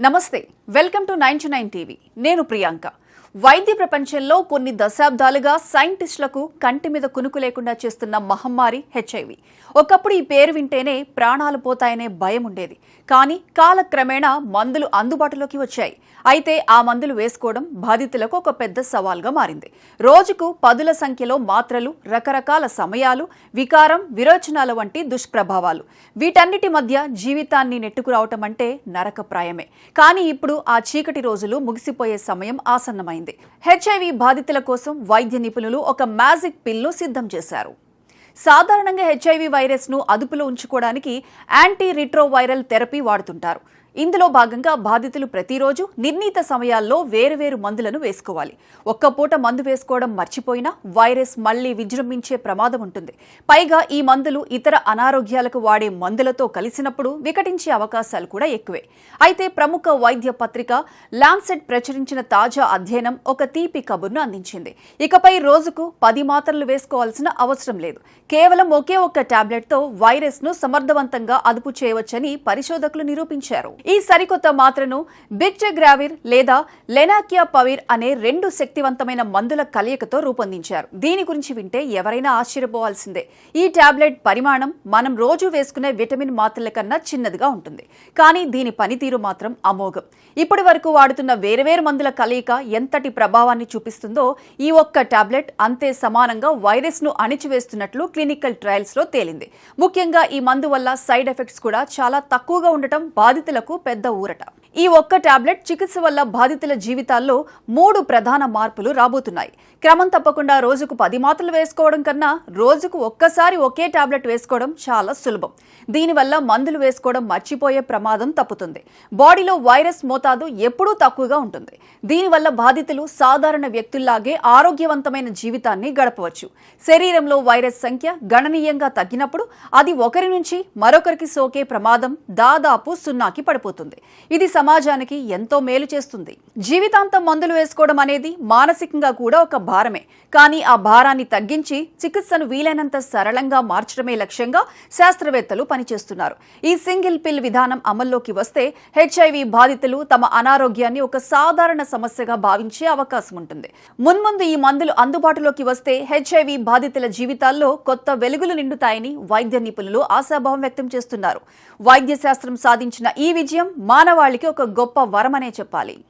నమస్తే welcome to 9 TV నేను ప్రియాంక వైద్య ప్రపంచంలో కొన్ని దశాబ్దాలుగా సైంటిస్టులకు కంటి మీద కునుకు లేకుండా చేస్తున్న మహమ్మారి హెచ్ఐవి ఒకప్పుడు ఈ పేరు వింటేనే ప్రాణాలు పోతాయనే భయం ఉండేది కానీ కాలక్రమేణా మందులు అందుబాటులోకి వచ్చాయి అయితే ఆ మందులు వేసుకోవడం బాధితులకు ఒక పెద్ద సవాల్గా మారింది రోజుకు పదుల సంఖ్యలో మాత్రలు రకరకాల సమయాలు వికారం విరోచనాల వంటి దుష్ప్రభావాలు వీటన్నిటి మధ్య జీవితాన్ని నెట్టుకురావటం అంటే నరకప్రాయమే కానీ ఇప్పుడు ఆ చీకటి రోజులు ముగిసిపోయే సమయం ఆసన్నమైంది హెచ్ఐవి బాధితుల కోసం వైద్య నిపుణులు ఒక మ్యాజిక్ పిల్ను సిద్ధం చేశారు సాధారణంగా హెచ్ఐవి వైరస్ ను అదుపులో ఉంచుకోవడానికి యాంటీ రిట్రోవైరల్ థెరపీ వాడుతుంటారు ఇందులో భాగంగా బాధితులు ప్రతిరోజు నిర్ణీత సమయాల్లో వేరువేరు మందులను వేసుకోవాలి ఒక్క పూట మందు వేసుకోవడం మర్చిపోయినా వైరస్ మళ్లీ విజృంభించే ప్రమాదం ఉంటుంది పైగా ఈ మందులు ఇతర అనారోగ్యాలకు వాడే మందులతో కలిసినప్పుడు వికటించే అవకాశాలు కూడా ఎక్కువే అయితే ప్రముఖ వైద్య పత్రిక లాన్సెట్ ప్రచురించిన తాజా అధ్యయనం ఒక తీపి కబుర్ను అందించింది ఇకపై రోజుకు 10 మాత్రలు వేసుకోవాల్సిన అవసరం లేదు కేవలం ఒకే ఒక్క టాబ్లెట్ తో వైరస్ ను సమర్థవంతంగా అదుపు చేయవచ్చని పరిశోధకులు నిరూపించారు ఈ సరికొత్త మాత్రను బిగ్జగ్రావిర్ లేదా లెనాకియాపవిర్ అనే 2 శక్తివంతమైన మందుల కలయికతో రూపొందించారు దీని గురించి వింటే ఎవరైనా ఆశ్చర్యపోవాల్సిందే ఈ టాబ్లెట్ పరిమాణం మనం రోజు వేసుకునే విటమిన్ మాత్రల కన్నా చిన్నదిగా ఉంటుంది కానీ దీని పనితీరు మాత్రం అమోఘం ఇప్పటి వరకు వాడుతున్న వేర్వేరు మందుల కలయిక ఎంతటి ప్రభావాన్ని చూపిస్తుందో ఈ ఒక్క టాబ్లెట్ అంతే సమానంగా వైరస్ ను అణిచివేస్తున్నట్లు క్లినికల్ ట్రయల్స్ లో తేలింది ముఖ్యంగా ఈ మందు వల్ల సైడ్ ఎఫెక్ట్స్ కూడా చాలా తక్కువగా ఉండటం బాధితులకు పెద్ద ఊరట ఈ ఒక్క టాబ్లెట్ చికిత్స వల్ల బాధితుల జీవితాల్లో 3 ప్రధాన మార్పులు రాబోతున్నాయి క్రమం తప్పకుండా రోజుకు 10 మాత్రలు వేసుకోవడం కన్నా రోజుకు ఒక్కసారి ఒకే టాబ్లెట్ వేసుకోవడం చాలా సులభం దీనివల్ల మందులు వేసుకోవడం మర్చిపోయే ప్రమాదం తప్పుతుంది బాడీలో వైరస్ మోతాదు ఎప్పుడూ తక్కువగా ఉంటుంది దీనివల్ల బాధితులు సాధారణ వ్యక్తుల్లాగే ఆరోగ్యవంతమైన జీవితాన్ని గడపవచ్చు శరీరంలో వైరస్ సంఖ్య గణనీయంగా తగ్గినప్పుడు అది ఒకరి నుంచి మరొకరికి సోకే ప్రమాదం దాదాపు 0కి పడిపోతుంది ఇది సమాజానికి ఎంతో మేలు చేస్తుంది జీవితాంతం మందులు వేసుకోవడం అనేది మానసికంగా కూడా ఒక భారమే కానీ ఆ భారాన్ని తగ్గించి చికిత్సను వీలైనంత సరళంగా మార్చడమే లక్ష్యంగా శాస్త్రవేత్తలు పనిచేస్తున్నారు ఈ సింగిల్ పిల్ విధానం అమల్లోకి వస్తే హెచ్ఐవి బాధితులు తమ అనారోగ్యాన్ని ఒక సాధారణ సమస్యగా భావించే అవకాశం ఉంటుంది మున్ముందు ఈ మందులు అందుబాటులోకి వస్తే హెచ్ఐవి బాధితుల జీవితాల్లో కొత్త వెలుగులు నిండుతాయని వైద్య నిపుణులు ఆశాభావం వ్యక్తం చేస్తున్నారు వైద్య శాస్త్రం సాధించిన ఈ విజయం మానవాళికి ఒక గొప్ప వరమనే చెప్పాలి